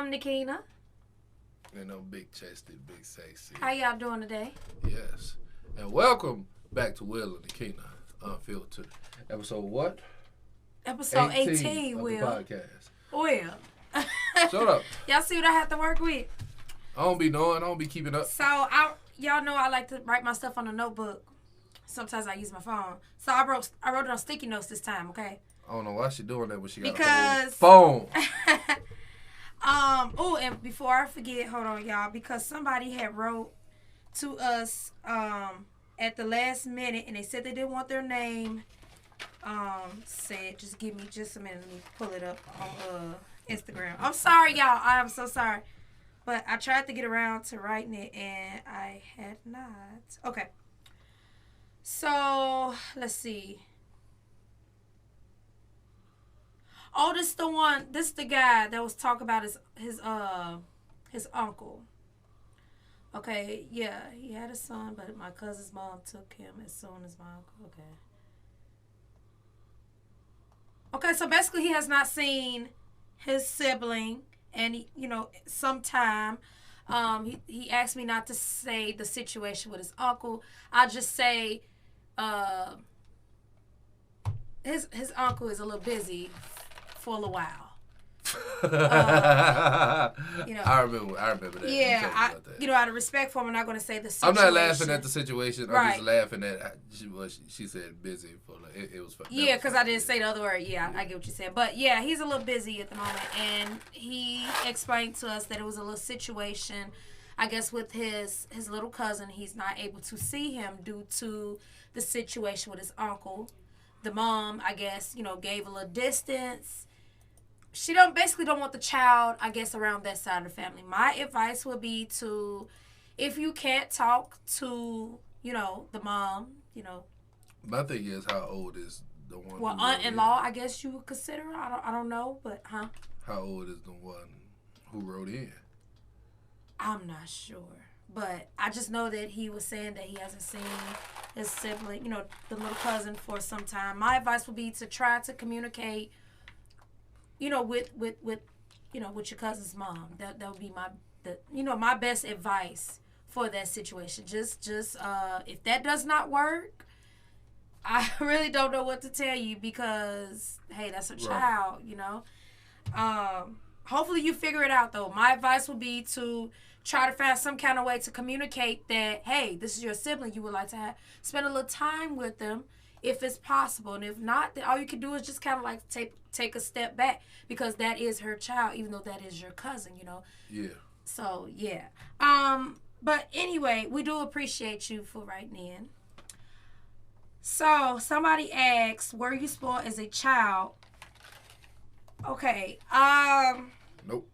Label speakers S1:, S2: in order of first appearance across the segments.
S1: I'm Nakina.
S2: And I'm big chested, big sexy.
S1: How y'all doing today?
S2: Yes. And welcome back to Will and Nakina Unfiltered. Episode what?
S1: Episode 18
S2: of
S1: Will.
S2: the podcast.
S1: Will.
S2: Shut up.
S1: Y'all see what I have to work with?
S2: I don't be knowing. I don't be keeping up.
S1: So, y'all know I like to write my stuff on a notebook. Sometimes I use my phone. So, I wrote it on sticky notes this time, okay?
S2: I don't know why she doing that when she got
S1: Because
S2: a phone.
S1: And before I forget, hold on, y'all, because somebody had wrote to us at the last minute, and they said they didn't want their name said. Just give me just a minute. Let me pull it up on Instagram. I'm sorry, y'all. I am so sorry. But I tried to get around to writing it, and I had not. Okay. So, let's see. Oh, this the guy that was talking about his uncle. Okay, yeah, he had a son, but my cousin's mom took him as soon as my uncle. Okay, so basically he has not seen his sibling, and sometime. He asked me not to say the situation with his uncle. I just say, his uncle is a little busy for a little while.
S2: I remember that.
S1: Yeah, out of respect for him, I'm not going to say the situation.
S2: I'm not laughing at the situation. I'm
S1: right.
S2: just laughing at she said busy for it was.
S1: Yeah, because I didn't say the other word. Yeah, I get what you're saying, but yeah, he's a little busy at the moment, and he explained to us that it was a little situation. I guess with his little cousin, he's not able to see him due to the situation with his uncle. The mom, I guess, gave a little distance. She basically don't want the child, I guess, around that side of the family. My advice would be to, if you can't talk to, the mom,
S2: My thing is, how old is the one?
S1: Well, aunt-in-law, I guess you would consider. I don't know, but
S2: How old is the one who wrote in?
S1: I'm not sure, but I just know that he was saying that he hasn't seen his sibling, the little cousin for some time. My advice would be to try to communicate, with your cousin's mom. That would be my best advice for that situation. Just if that does not work, I really don't know what to tell you because hey, that's a child, Hopefully you figure it out though. My advice would be to try to find some kind of way to communicate that, hey, this is your sibling. You would like to spend a little time with them if it's possible. And if not, then all you can do is just kind of like take a step back because that is her child, even though that is your cousin,
S2: Yeah.
S1: So, yeah. But anyway, we do appreciate you for writing in. So, somebody asked, were you spoiled as a child? Okay.
S2: Nope.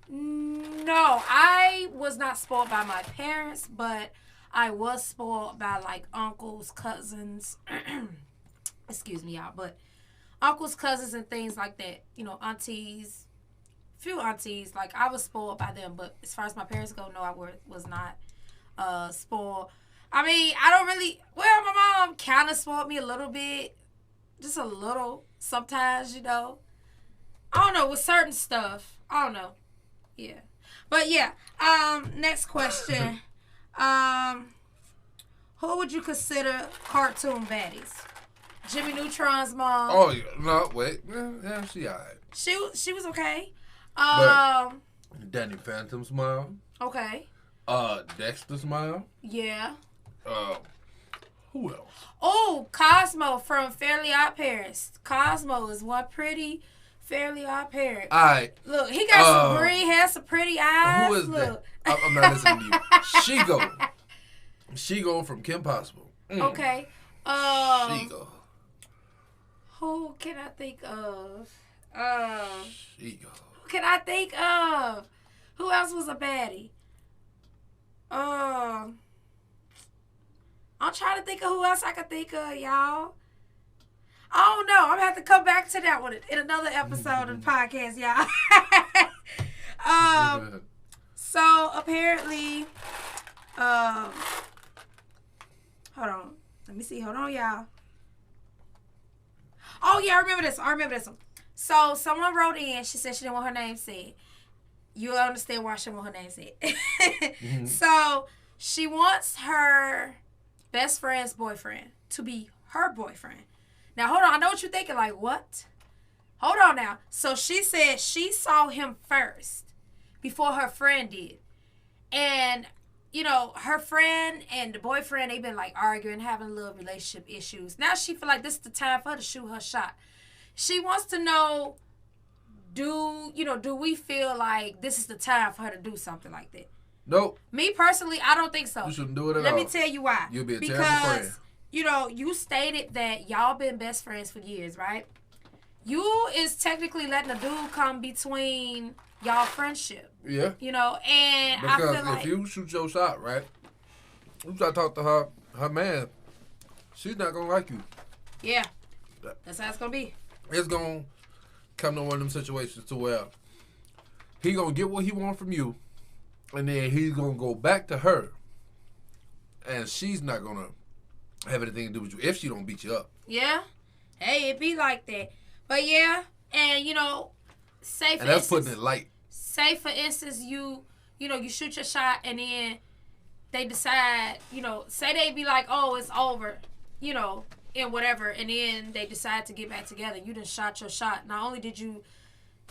S1: No, I was not spoiled by my parents, but I was spoiled by like uncles, cousins. Excuse me, y'all, but uncles, cousins, and things like that. Aunties, few aunties. Like I was spoiled by them, but as far as my parents go, no, I was not spoiled. I mean, I don't really. Well, my mom kind of spoiled me a little bit, just a little. Sometimes, I don't know with certain stuff. I don't know. Yeah. But yeah. Next question. Who would you consider cartoon baddies? Jimmy Neutron's mom.
S2: Oh no, wait. Yeah, she alright.
S1: She was okay.
S2: Danny Phantom's mom.
S1: Okay.
S2: Dexter's mom.
S1: Yeah.
S2: Who else?
S1: Oh, Cosmo from Fairly Odd Parents. Cosmo is one pretty Fairly Odd Parent.
S2: Alright.
S1: Look, he got some green hair, some pretty eyes.
S2: Who is
S1: Look.
S2: that? I'm not listening to you. She-Go from Kim Possible.
S1: Okay.
S2: She-Go.
S1: Who can I think of?
S2: She-Go.
S1: Who can I think of? Who else was a baddie? I'm trying to think of who else I could think of, y'all. I don't know. I'm going to have to come back to that one in another episode of the podcast, y'all. So, apparently, hold on. Let me see. Hold on, y'all. Oh, yeah, I remember this one. So, someone wrote in. She said she didn't want her name said. you'll understand why she wants her name said. So she wants her best friend's boyfriend to be her boyfriend. Now, hold on. I know what you're thinking. Like, what? Hold on now. So she said she saw him first before her friend did. And, you know, her friend and the boyfriend, they've been, like, arguing, having little relationship issues. Now she feel like this is the time for her to shoot her shot. She wants to know, do we feel like this is the time for her to do something like that?
S2: Nope.
S1: Me personally, I don't think so.
S2: You shouldn't do it at all.
S1: Let me tell you why.
S2: You'll be a terrible friend.
S1: Because, you know, you stated that y'all been best friends for years, right? You is technically letting a dude come between y'all friendship.
S2: Yeah.
S1: You know, and
S2: because
S1: I feel like
S2: if you shoot your shot, right, you try to talk to her man, she's not going to like you.
S1: Yeah. That's how it's going to be.
S2: It's going to come to one of them situations to where he going to get what he wants from you, and then he's going to go back to her, and she's not going to have anything to do with you if she don't beat you up.
S1: Yeah. Hey, it be like that. But yeah, and you know, say for
S2: and that's
S1: instance,
S2: putting it light.
S1: Say for instance, you shoot your shot and then they decide, say they be like, oh, it's over, and whatever, and then they decide to get back together. You done shot your shot. Not only did you,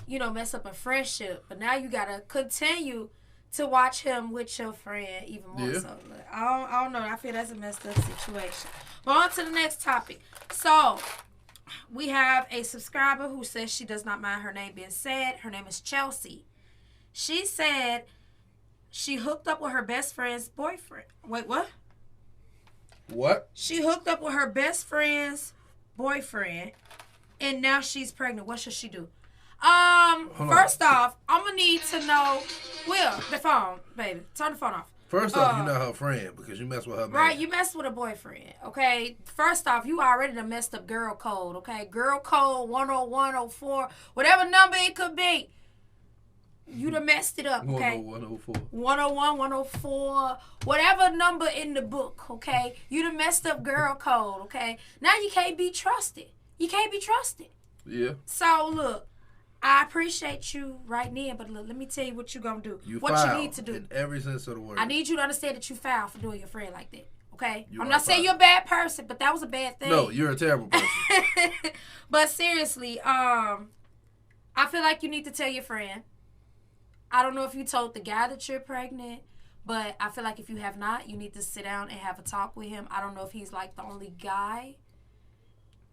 S1: mess up a friendship, but now you gotta continue to watch him with your friend even more. Yeah. So I don't know. I feel that's a messed up situation. But on to the next topic. So we have a subscriber who says she does not mind her name being said. Her name is Chelsea. She said she hooked up with her best friend's boyfriend. Wait, what?
S2: What?
S1: She hooked up with her best friend's boyfriend, and now she's pregnant. What should she do? First off, I'm gonna need to know. Will, the phone, baby. Turn the phone off.
S2: First off, you're not her friend because you mess with her man.
S1: Right, you messed with a boyfriend, okay? First off, you already done messed up girl code, okay? Girl code 101, 04, whatever number it could be. You done messed it up, okay?
S2: 101, 04.
S1: 101, 104, whatever number in the book, okay? You done messed up girl code, okay? Now you can't be trusted. You can't be trusted.
S2: Yeah.
S1: So, look. I appreciate you right now, but look, let me tell you what you're going to do. What you need to do.
S2: In every sense of the word.
S1: I need you to understand that you foul for doing your friend like that, okay? I'm not saying you're a bad person, but that was a bad thing.
S2: No, you're a terrible person.
S1: But seriously, I feel like you need to tell your friend. I don't know if you told the guy that you're pregnant, but I feel like if you have not, you need to sit down and have a talk with him. I don't know if he's like the only guy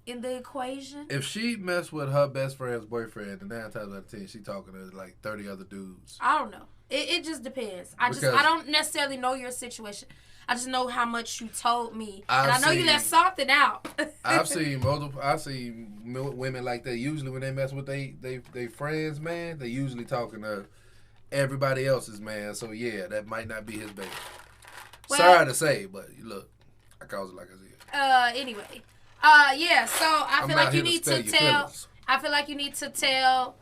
S1: in the equation.
S2: If she messed with her best friend's boyfriend, then 9 times out of 10, she talking to like 30 other dudes.
S1: I don't know. It just depends. I don't necessarily know your situation. I just know how much you told me, and I know you left something out.
S2: I've seen women like that. Usually when they mess with they friends, man, they usually talking to everybody else's man. So yeah, that might not be his baby. Well, sorry to say, but look, I calls it like I said.
S1: Anyway. Yeah, so I feel like you need to tell. I feel like you need to tell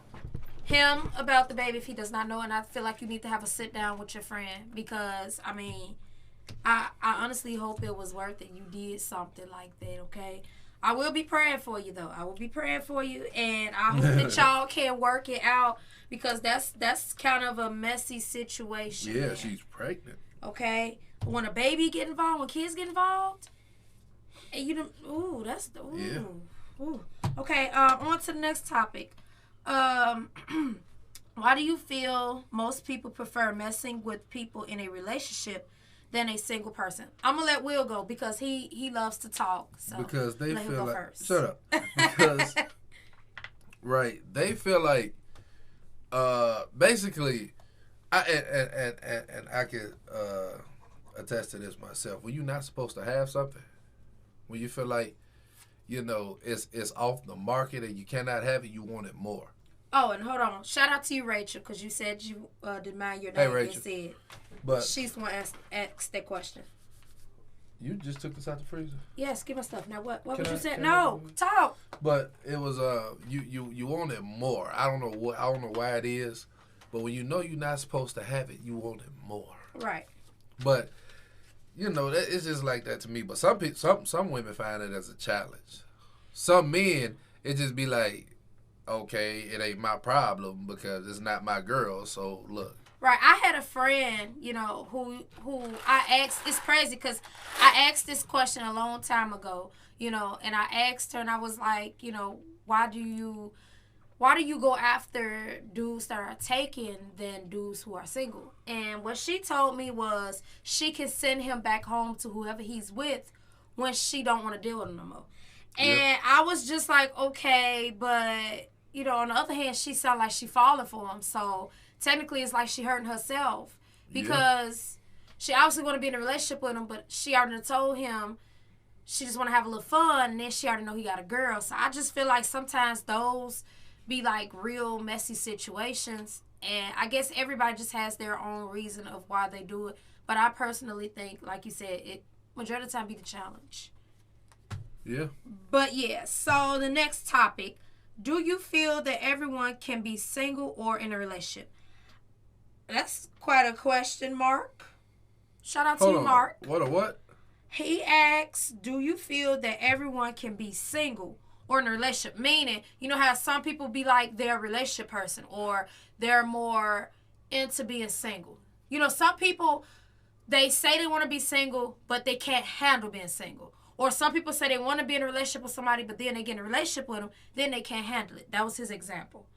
S1: him about the baby if he does not know, and I feel like you need to have a sit down with your friend because I honestly hope it was worth it. You did something like that, okay? I will be praying for you though. I will be praying for you, and I hope that y'all can work it out because that's kind of a messy situation.
S2: Yeah, she's pregnant.
S1: Okay, when a baby get involved, when kids get involved. And you don't. Ooh, that's the. Ooh. Yeah. Ooh. Okay. On to the next topic. Why do you feel most people prefer messing with people in a relationship than a single person? I'm gonna let Will go because he loves to talk. So
S2: because they feel like.
S1: First.
S2: Shut up. Because right, they feel like. Basically, I can attest to this myself. When you're not supposed to have something. When you feel like, it's off the market and you cannot have it, you want it more.
S1: Oh, and hold on. Shout out to you, Rachel, because you said you didn't mind your name being said.
S2: But
S1: she's the one asked that question.
S2: You just took this out the freezer?
S1: Yes, give my stuff. Now, what would you say? No, talk.
S2: But it was, you want it more. I don't know why it is, but when you know you're not supposed to have it, you want it more.
S1: Right.
S2: But... it's just like that to me. But some people, some women find it as a challenge. Some men, it just be like, okay, it ain't my problem because it's not my girl. So look.
S1: Right. I had a friend, who I asked. It's crazy because I asked this question a long time ago, and I asked her and I was like, why do you go after dudes that are taken than dudes who are single? And what she told me was she can send him back home to whoever he's with when she don't want to deal with him no more. And I was just like, okay, but, on the other hand, she sounded like she falling for him. So technically it's like she hurting herself because she obviously want to be in a relationship with him, but she already told him she just want to have a little fun, and then she already know he got a girl. So I just feel like sometimes those be like real messy situations, and I guess everybody just has their own reason of why they do it. But I personally think, like you said, it majority of the time be the challenge.
S2: Yeah.
S1: But yeah, so the next topic. Do you feel that everyone can be single or in a relationship? That's quite a question, Mark. Shout out to you, Mark.
S2: What?
S1: He asks, do you feel that everyone can be single or in a relationship? Meaning, how some people be like they're a relationship person or they're more into being single. Some people, they say they want to be single, but they can't handle being single. Or some people say they want to be in a relationship with somebody, but then they get in a relationship with them, then they can't handle it. That was his example.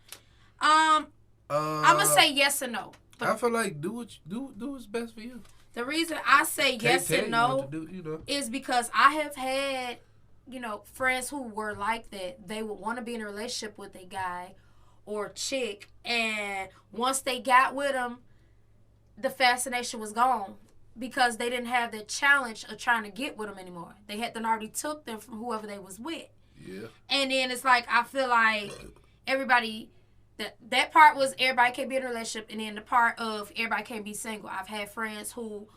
S1: I'm gonna say yes and no.
S2: But I feel like do what's best for you.
S1: The reason I say yes and no is because I have had, friends who were like that. They would want to be in a relationship with a guy or chick, and once they got with him, the fascination was gone. Because they didn't have the challenge of trying to get with them anymore. They had done already took them from whoever they was with.
S2: Yeah.
S1: And then it's like, I feel like everybody, that part was everybody can't be in a relationship, and then the part of everybody can't be single. I've had friends who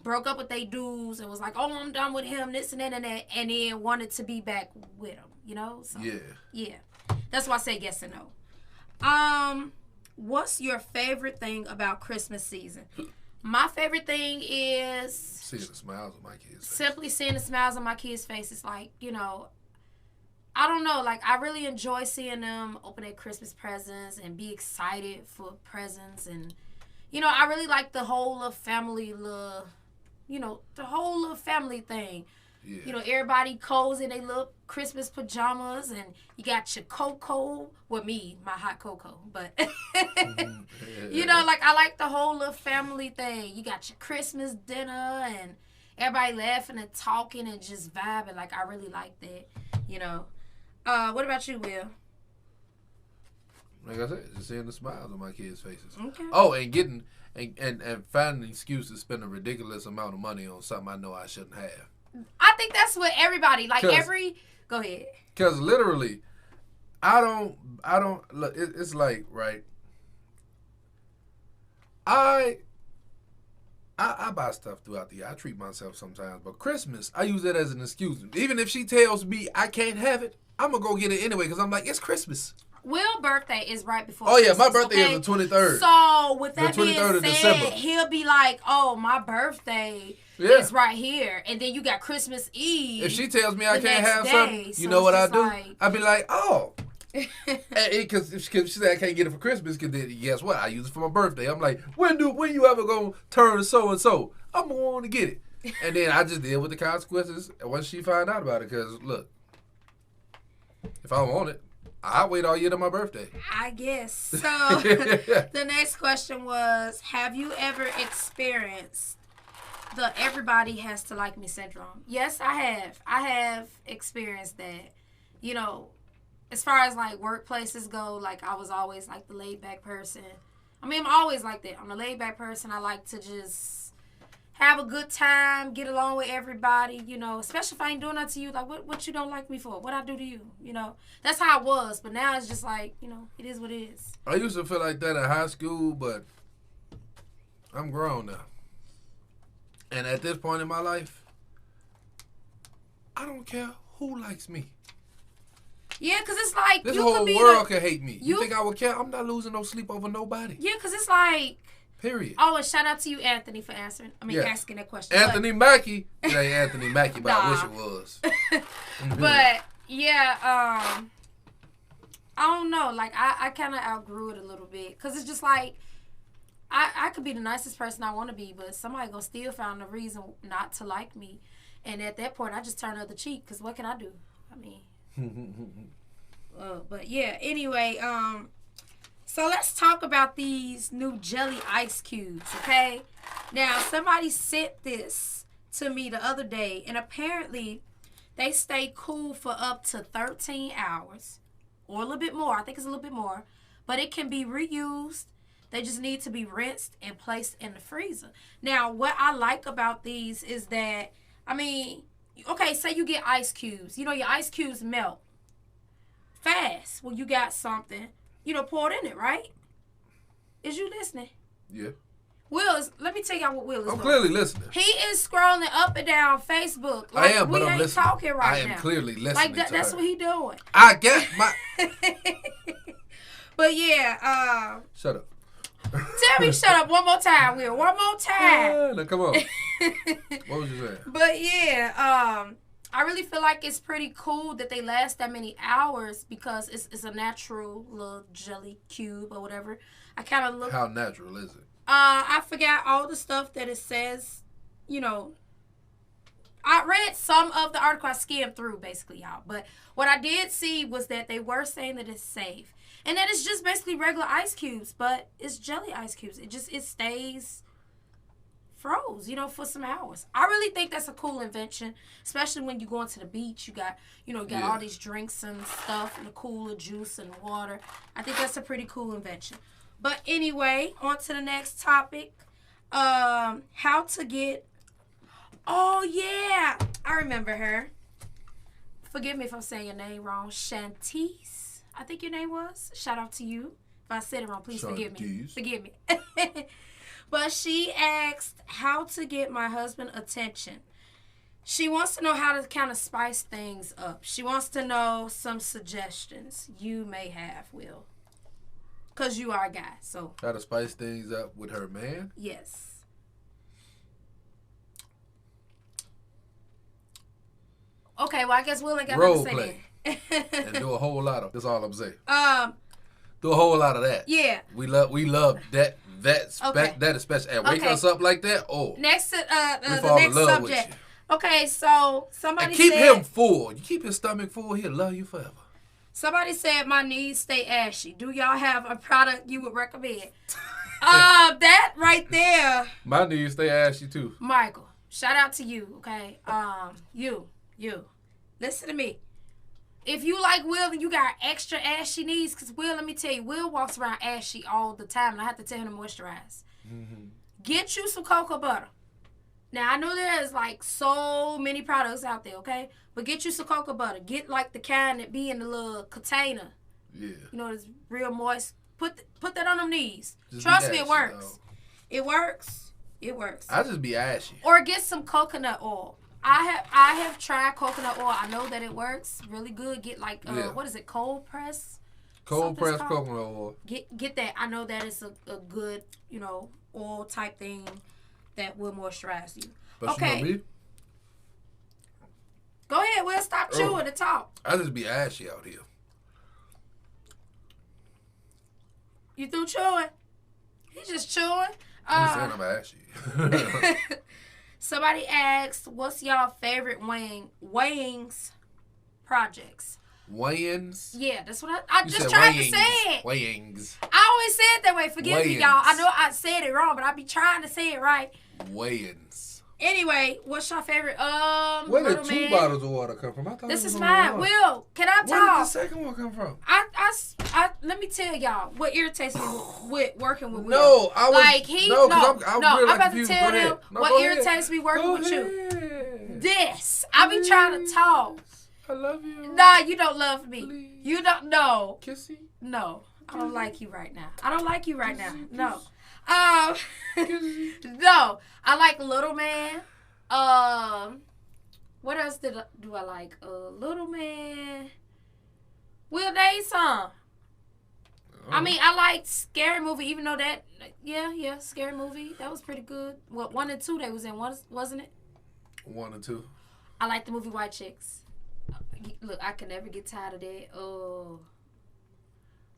S1: broke up with their dudes and was like, oh, I'm done with him, this and that and that, and then wanted to be back with him, So, yeah. That's why I say yes and no. What's your favorite thing about Christmas season? My favorite thing is
S2: seeing the smiles on my kids' faces.
S1: Simply seeing the smiles on my kids' faces. Like, I don't know. Like, I really enjoy seeing them open their Christmas presents and be excited for presents. And, I really like the whole little family, the whole little family thing. Yeah. Everybody cozy in their little Christmas pajamas, and you got your cocoa. Well, my hot cocoa. But, I like the whole little family thing. You got your Christmas dinner, and everybody laughing and talking and just vibing. Like, I really like that, What about you, Will?
S2: Like I said, just seeing the smiles on my kids' faces.
S1: Okay.
S2: Oh, and getting, and finding an excuse to spend a ridiculous amount of money on something I know I shouldn't have.
S1: I think that's what everybody, go ahead.
S2: Because literally, I don't, look, it's like, right, I buy stuff throughout the year. I treat myself sometimes. But Christmas, I use it as an excuse. Even if she tells me I can't have it, I'm going to go get it anyway because I'm like, it's Christmas.
S1: Will's birthday is right before
S2: Christmas.
S1: My
S2: birthday is the 23rd.
S1: So, with that being said, he'll be like, oh, my birthday is right here. And then you got Christmas Eve.
S2: If she tells me I can't have something, you know what I do? I'd be like, oh. Because she said I can't get it for Christmas, because then guess what? I use it for my birthday. I'm like, when you ever going to turn so-and-so? I'm going to want to get it. And then I just deal with the consequences once she find out about it. Because, look, if I want it, I'll wait all year to my birthday.
S1: I guess. So, the next question was, have you ever experienced the everybody has to like me syndrome? Yes, I have. I have experienced that. As far as, like, workplaces go, like, I was always, like, the laid-back person. I mean, I'm always like that. I'm a laid-back person. I like to just have a good time, get along with everybody, especially if I ain't doing nothing to you. Like, what you don't like me for? What I do to you, That's how I was. But now it's just like, it is what it is.
S2: I used to feel like that in high school, but I'm grown now. And at this point in my life, I don't care who likes me.
S1: Yeah, because it's like,
S2: this whole world can hate me. You think I would care? I'm not losing no sleep over nobody.
S1: Yeah, because it's like,
S2: period.
S1: Oh, and shout out to you, Anthony, for asking that question.
S2: Anthony Mackie. It ain't Anthony Mackie, but I wish it was.
S1: But, yeah, I don't know. Like, I kind of outgrew it a little bit. Because it's just like, I could be the nicest person I want to be, but somebody going to still find a reason not to like me. And at that point, I just turn the other cheek. Because what can I do? I mean. But yeah, anyway, so let's talk about these new jelly ice cubes, okay? Now, somebody sent this to me the other day, and apparently they stay cool for up to 13 hours or a little bit more. I think it's a little bit more, but it can be reused. They just need to be rinsed and placed in the freezer. Now, what I like about these is that, I mean, okay, say you get ice cubes. You know, your ice cubes melt fast when you got something, poured in it, right? Is you listening?
S2: Yeah.
S1: Let me tell y'all what Will is doing.
S2: I'm clearly listening.
S1: He is scrolling up and down Facebook.
S2: Like, I am, but
S1: we
S2: I'm
S1: ain't
S2: listening.
S1: Talking right now.
S2: I am clearly listening.
S1: Like
S2: to
S1: that's
S2: her.
S1: what he doing.
S2: I get my.
S1: But yeah.
S2: Shut up.
S1: Tell me shut up one more time, Will. One more time.
S2: Now come on. What was you saying?
S1: But yeah, I really feel like it's pretty cool that they last that many hours because it's a natural little jelly cube or whatever. I kind of look.
S2: How natural is it?
S1: I forgot all the stuff that it says. I read some of the article. I skimmed through basically, y'all. But what I did see was that they were saying that it's safe. And that it's just basically regular ice cubes, but it's jelly ice cubes. It stays froze, for some hours. I really think that's a cool invention, especially when you go into the beach. You got all these drinks and stuff, and the cooler juice and water. I think that's a pretty cool invention. But anyway, on to the next topic. How to get... Oh, yeah. I remember her. Forgive me if I'm saying your name wrong. Shantice, I think your name was. Shout out to you. If I said it wrong, please forgive me. Forgive me. But she asked how to get my husband attention. She wants to know how to kind of spice things up. She wants to know some suggestions you may have, Will. Because you are a guy, so.
S2: How to spice things up with her man?
S1: Yes. Okay, well, I guess Will ain't got nothing to say.
S2: Role play. And do a whole lot of. That's all I'm saying. Do
S1: Do
S2: a whole lot of that.
S1: Yeah.
S2: We love that
S1: Okay.
S2: that especially. And wake us up like that. Oh.
S1: Next to
S2: we
S1: the
S2: fall in
S1: next
S2: love
S1: subject.
S2: with
S1: Okay, so somebody
S2: and keep
S1: said
S2: him full. You keep his stomach full, he'll love you forever.
S1: somebody said my knees stay ashy. Do y'all have a product you would recommend? That right there.
S2: My knees stay ashy too.
S1: Michael, shout out to you, okay? You. Listen to me. If you like Will and you got extra ashy knees, because Will, let me tell you, Will walks around ashy all the time, and I have to tell him to moisturize. Mm-hmm. Get you some cocoa butter. Now, I know there's like so many products out there, okay? But get you some cocoa butter. Get like the kind that be in the little container.
S2: Yeah.
S1: It's real moist. Put that on them knees.
S2: Just
S1: Trust me,
S2: ashy,
S1: it works.
S2: though.
S1: It works. It works.
S2: I just be ashy.
S1: Or get some coconut oil. I have tried coconut oil. I know that it works really good. Get like what is it? Cold press.
S2: Cold pressed coconut oil.
S1: Get that. I know that it's a good oil type thing that will moisturize you.
S2: But
S1: okay.
S2: You know me?
S1: Go ahead. We'll stop chewing and talk.
S2: I just be ashy out here.
S1: You through chewing? He just chewing.
S2: I'm saying I'm ashy.
S1: Somebody asked, what's y'all favorite weighings projects?
S2: Weighings?
S1: Yeah, that's what I
S2: You
S1: just
S2: said
S1: tried
S2: weighings.
S1: to say it.
S2: Weighings.
S1: I always say it that way. Forgive me, y'all. I know I said it wrong, but I be trying to say it right.
S2: Weighings.
S1: Anyway, what's your favorite?
S2: Where did two bottles of water come from? I thought
S1: this
S2: it was
S1: is
S2: only
S1: mine.
S2: one.
S1: Will, can I talk?
S2: Where did the second one come from?
S1: I let me tell y'all what irritates me with working with Will.
S2: No, I was
S1: like he
S2: no.
S1: I'm
S2: really
S1: about to
S2: confused.
S1: tell
S2: Go
S1: him
S2: ahead. No,
S1: what
S2: go
S1: irritates
S2: ahead.
S1: me working
S2: Go
S1: with you.
S2: ahead.
S1: This I be trying to talk.
S2: I love you.
S1: Nah, you don't love me.
S2: Please.
S1: You don't know.
S2: Kissy.
S1: No, I don't like you right now. I don't like you right now. No. No, I like Little Man. What else do I like? Little Man. Will name some. I mean, I like Scary Movie, even though that, yeah, Scary Movie. That was pretty good. What, 1 and 2 they was in, wasn't it?
S2: 1 and 2.
S1: I like the movie White Chicks. Look, I can never get tired of that. Oh.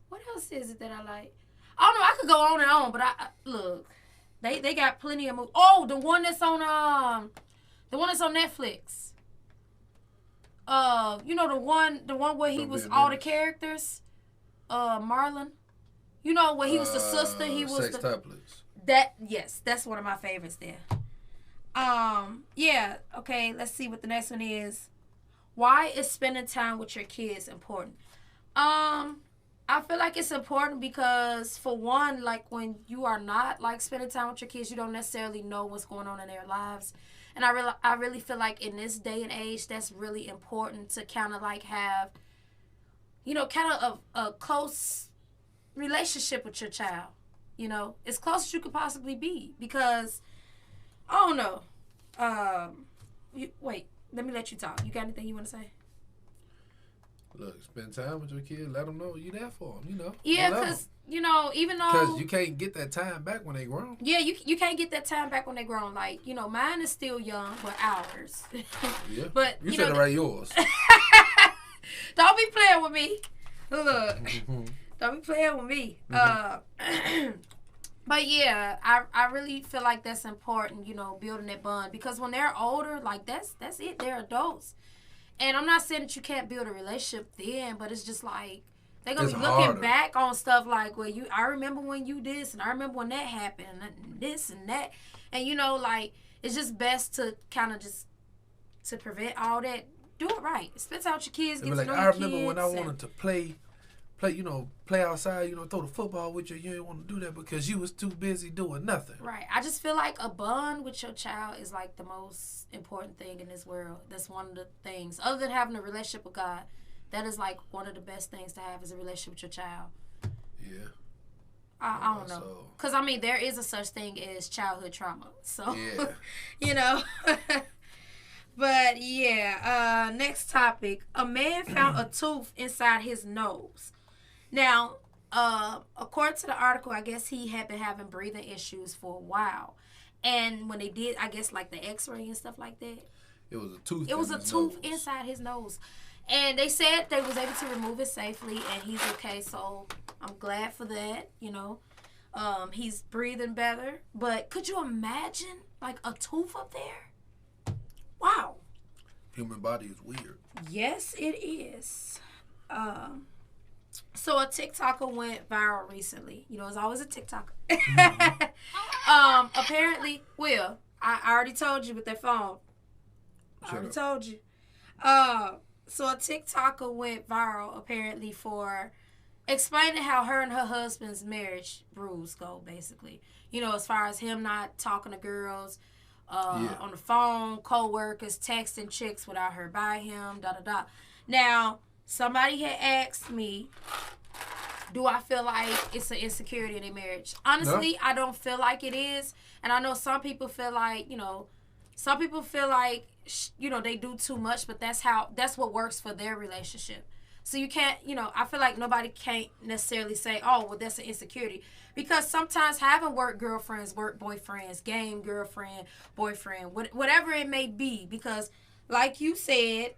S1: What else is it that I like? I don't know. I could go on and on, but look. They got plenty of movies. Oh, the one that's on Netflix. You know the one where he was all the characters. Marlon. You know where he was the sister. He was
S2: Sex Tuplets.
S1: Yes, that's one of my favorites there. Yeah. Okay. Let's see what the next one is. Why is spending time with your kids important? I feel like it's important because, for one, like when you are not like spending time with your kids, you don't necessarily know what's going on in their lives. And I really feel like in this day and age, that's really important to kind of like have, kind of a close relationship with your child. As close as you could possibly be, because I don't know. Wait, let me let you talk. You got anything you want to say?
S2: Look, spend time with your kids. Let them know you're there for them,
S1: Yeah, because, even though...
S2: Because you can't get that time back when they grown.
S1: Yeah, you can't get that time back when they grown. Like, mine is still young, but ours.
S2: Yeah.
S1: But,
S2: you said it right, yours.
S1: Don't be playing with me. Look. Don't be playing with me. But, yeah, I really feel like that's important, building that bond. Because when they're older, like, that's it. They're adults. And I'm not saying that you can't build a relationship then, but it's just like they're gonna be looking harder back on stuff like, well, I remember when you this, and I remember when that happened, and this and that, and like it's just best to kind of just to prevent all that. Do it right. Spend time with your kids. Get to know your kids.
S2: I remember when I wanted to play outside, throw the football with you. You didn't want to do that because you was too busy doing nothing.
S1: Right. I just feel like a bond with your child is like the most important thing in this world. That's one of the things. Other than having a relationship with God, that is like one of the best things to have is a relationship with your child.
S2: Yeah.
S1: I don't know. Because, there is a such thing as childhood trauma. So,
S2: yeah.
S1: But, yeah. Next topic. A man found a tooth inside his nose. Now, according to the article, I guess he had been having breathing issues for a while. And when they did, I guess, like the x-ray and stuff like that.
S2: It was a tooth.
S1: It was a tooth inside his nose. And they said they was able to remove it safely, and he's okay. So I'm glad for that, He's breathing better. But could you imagine, like, a tooth up there? Wow.
S2: Human body is weird.
S1: Yes, it is. So a TikToker went viral recently. It's always a TikToker. Apparently, I already told you with that phone. I already told you. So a TikToker went viral apparently for explaining how her and her husband's marriage rules go, basically. As far as him not talking to girls on the phone, co-workers, texting chicks without her by him, da-da-da. Now, somebody had asked me, do I feel like it's an insecurity in their marriage? Honestly, no. I don't feel like it is. And I know some people feel like, they do too much, but that's what works for their relationship. So you can't, I feel like nobody can't necessarily say, oh, well, that's an insecurity. Because sometimes having work girlfriends, work boyfriends, game girlfriend, boyfriend, whatever it may be. Because like you said,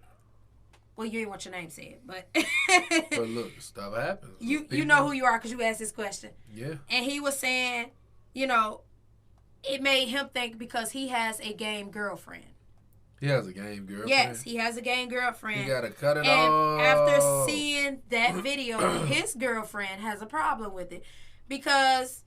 S1: well, you ain't want your name said, but...
S2: But look, stuff happens.
S1: You know who you are because you asked this question.
S2: Yeah.
S1: And he was saying, it made him think because he has a game girlfriend.
S2: He has a game girlfriend?
S1: Yes, he has a game girlfriend.
S2: He got to cut it
S1: And
S2: off.
S1: after seeing that video, his girlfriend has a problem with it because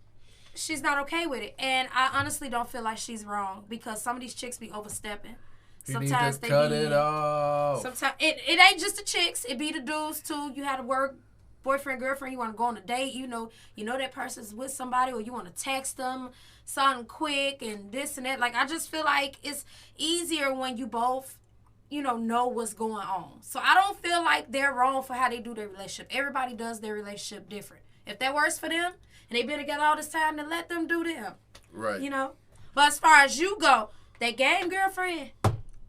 S1: she's not okay with it. And I honestly don't feel like she's wrong because some of these chicks be overstepping. Sometimes they
S2: cut it off.
S1: Sometimes it ain't just the chicks. It be the dudes too. You had to work boyfriend, girlfriend. You want to go on a date. You know that person's with somebody, or you want to text them something quick and this and that. Like, I just feel like it's easier when you both, know what's going on. So I don't feel like they're wrong for how they do their relationship. Everybody does their relationship different. If that works for them and they've been together all this time, then let them do them.
S2: Right.
S1: But as far as you go, that game girlfriend.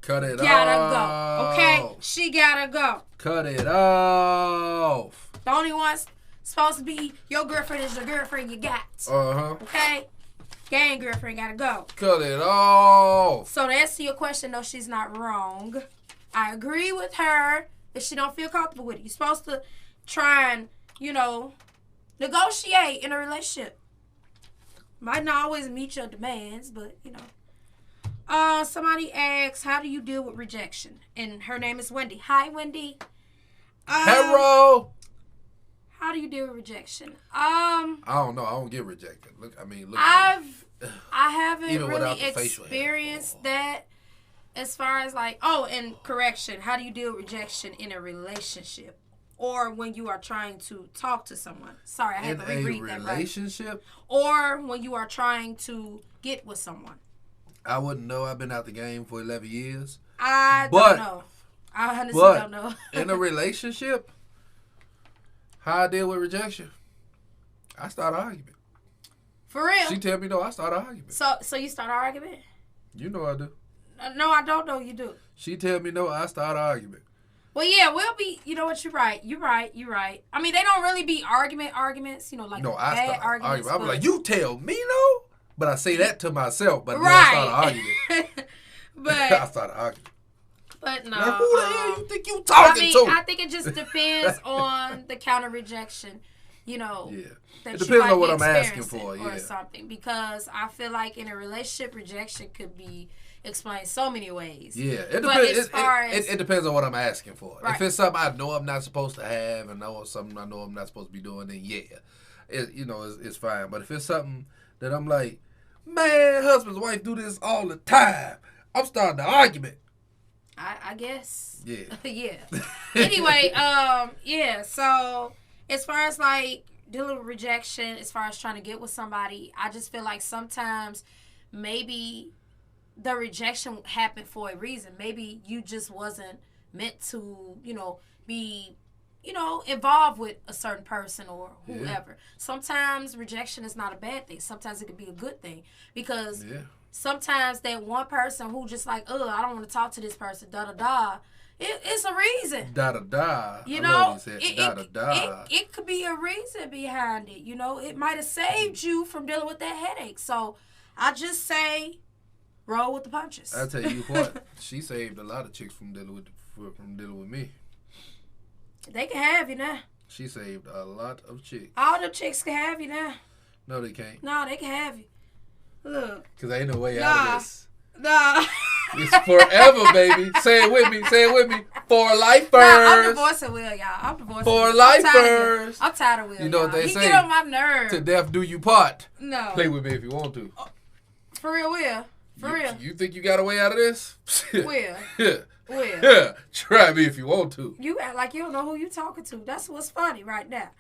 S2: Cut it
S1: gotta
S2: off.
S1: Go. Okay? She gotta go.
S2: Cut it off.
S1: The only one's supposed to be your girlfriend is the girlfriend you got.
S2: Uh-huh.
S1: Okay? Gang girlfriend gotta go.
S2: Cut it off.
S1: So to answer your question, no, she's not wrong. I agree with her if she don't feel comfortable with it. You're supposed to try and, Negotiate in a relationship. Might not always meet your demands, but you know. Somebody asks, how do you deal with rejection? And her name is Wendy. Hi, Wendy.
S2: Hello.
S1: How do you deal with rejection?
S2: I don't know. I don't get rejected. Look.
S1: I haven't
S2: Even
S1: really experienced that. As far as like, and correction. How do you deal with rejection in a relationship? Or when you are trying to talk to someone. Sorry, I had to reread that.
S2: In a relationship?
S1: Or when you are trying to get with someone.
S2: I wouldn't know. I've been out the game for 11 years.
S1: I don't know. I honestly don't know.
S2: In a relationship, how I deal with rejection, I start an argument.
S1: For real?
S2: She tell me no, I start an argument.
S1: So you start an argument?
S2: You know I do.
S1: No, I don't know you do.
S2: She tell me no, I start an argument.
S1: Well, yeah, we'll be, you know what, you're right. I mean, they don't really be arguments, you know, like bad arguments.
S2: I'm like, you tell me no? But I say that to myself, but then I start an argument.
S1: But
S2: I start an argument.
S1: But no.
S2: Now, who the hell you think you talking to?
S1: I think it just depends on the counter rejection, you know.
S2: Yeah.
S1: That
S2: it depends on what
S1: I'm
S2: asking for,
S1: or something. Because I feel like in a relationship, rejection could be explained so many ways.
S2: Yeah, it depends on what I'm asking for.
S1: Right.
S2: If it's something I know I'm not supposed to have, and something I know I'm not supposed to be doing, then yeah, it's fine. But if it's something that I'm like, man, husband's wife do this all the time, I'm starting the argument.
S1: I guess.
S2: Yeah.
S1: Yeah. Anyway, yeah. So as far as like dealing with rejection, as far as trying to get with somebody, I just feel like sometimes maybe the rejection happened for a reason. Maybe you just wasn't meant to, be, involved with a certain person or whoever. Yeah. Sometimes rejection is not a bad thing. Sometimes it could be a good thing because sometimes that one person who just like, I don't want to talk to this person, da-da-da, it's a reason.
S2: Da-da-da.
S1: It could be a reason behind it. It might have saved you from dealing with that headache. So I just say, roll with the punches.
S2: I tell you what, she saved a lot of chicks from dealing with me.
S1: They can have you now.
S2: She saved a lot of chicks.
S1: All them chicks can have you now.
S2: No, they can't.
S1: No, they can have you. Look.
S2: Because ain't no way out of this.
S1: Nah.
S2: It's forever, baby. Say it with me. For lifers.
S1: Nah, I'm divorcing Will, y'all. I'm divorcing
S2: For
S1: Will.
S2: lifers.
S1: I'm tired of Will.
S2: You know what they say?
S1: He get on my nerves.
S2: To death do you part.
S1: No.
S2: Play with me if you want to.
S1: For real, Will. For real.
S2: You think you got a way out of this?
S1: Will. Will.
S2: Yeah. Try me if you want to.
S1: You act like you don't know who you talking to. That's what's funny right now.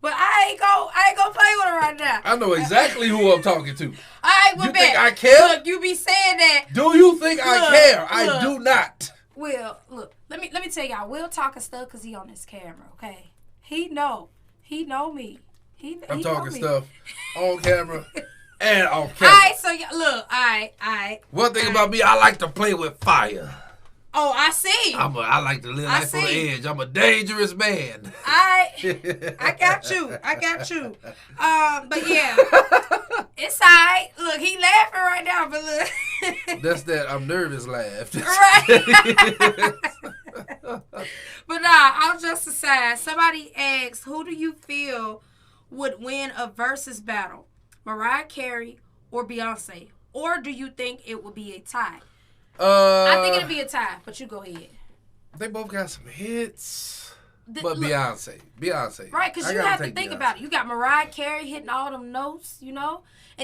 S1: But I ain't gonna play with her right now.
S2: I know exactly who I'm talking to.
S1: All right, well,
S2: you think I care?
S1: Look, you be saying that.
S2: Do you think I care? I do not.
S1: Will, look, let me tell y'all. Will talking stuff because he on this camera, okay? He know me.
S2: I'm
S1: he
S2: talking
S1: know me.
S2: stuff on camera and off camera.
S1: All right, so look, all right.
S2: One thing about me, I like to play with fire.
S1: Oh, I see.
S2: I like to live life on the edge. I'm a dangerous man.
S1: I got you. But yeah, it's all right. Look, he laughing right now, but look.
S2: That's that I'm nervous laugh.
S1: Right. But nah, I'm just aside. Somebody asked, who do you feel would win a versus battle? Mariah Carey or Beyonce? Or do you think it would be a tie? I think it'd be a tie, but you go ahead.
S2: They both got some hits. But Beyonce.
S1: Right, because you have to think about it. You got Mariah Carey hitting all them notes, and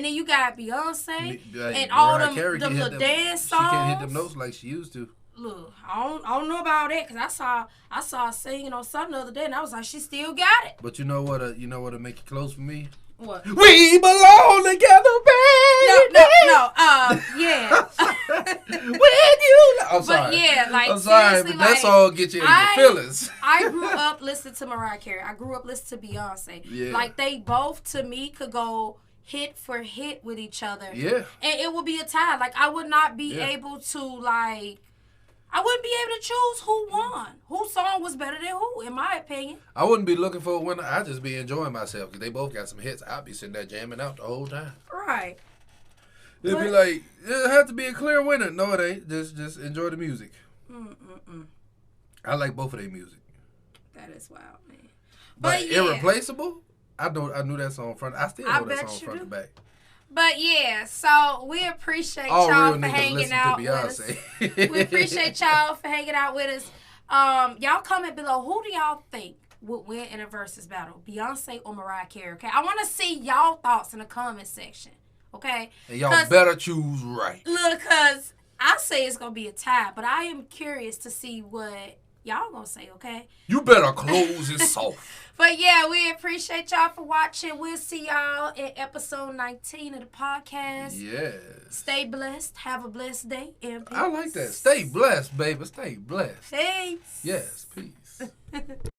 S1: then you got Beyonce and all them little dance songs.
S2: She can't hit them notes like she used to.
S1: Look, I don't know about that because I saw her singing on something the other day, and I was like, she still got it.
S2: But you know what'll make it close for me?
S1: What?
S2: We belong together, baby.
S1: No. Yeah.
S2: When you. I'm sorry.
S1: But yeah, like
S2: I'm sorry, but that song get you in your feelings.
S1: I grew up listening to Mariah Carey. I grew up listening to Beyonce. Yeah. Like they both to me could go hit for hit with each other.
S2: Yeah.
S1: And it would be a tie. Like I would not be able to I wouldn't be able to choose who won. Whose song was better than who, in my opinion.
S2: I wouldn't be looking for a winner. I'd just be enjoying myself because they both got some hits. I'd be sitting there jamming out the whole time.
S1: Right.
S2: It'd be like, it have to be a clear winner. No, it ain't. Just enjoy the music. I like both of their music.
S1: That is wild, man.
S2: But irreplaceable? I knew that song front. I still
S1: I
S2: know that
S1: bet
S2: song
S1: you
S2: front
S1: do.
S2: to back.
S1: But yeah, so we appreciate
S2: All
S1: y'all
S2: real
S1: for
S2: niggas
S1: hanging
S2: listen
S1: out
S2: to
S1: with us.
S2: Beyonce.
S1: We appreciate y'all for hanging out with us. Y'all comment below. Who do y'all think would win in a versus battle, Beyonce or Mariah Carey? Okay, I want to see y'all thoughts in the comment section. Okay,
S2: And y'all better choose right.
S1: Look, cause I say it's gonna be a tie, but I am curious to see what y'all gonna say. Okay,
S2: you better close it soft.
S1: But yeah, we appreciate y'all for watching. We'll see y'all in episode 19 of the podcast.
S2: Yes.
S1: Stay blessed. Have a blessed day. And peace.
S2: I like that. Stay blessed, baby. Stay blessed.
S1: Peace.
S2: Yes, peace.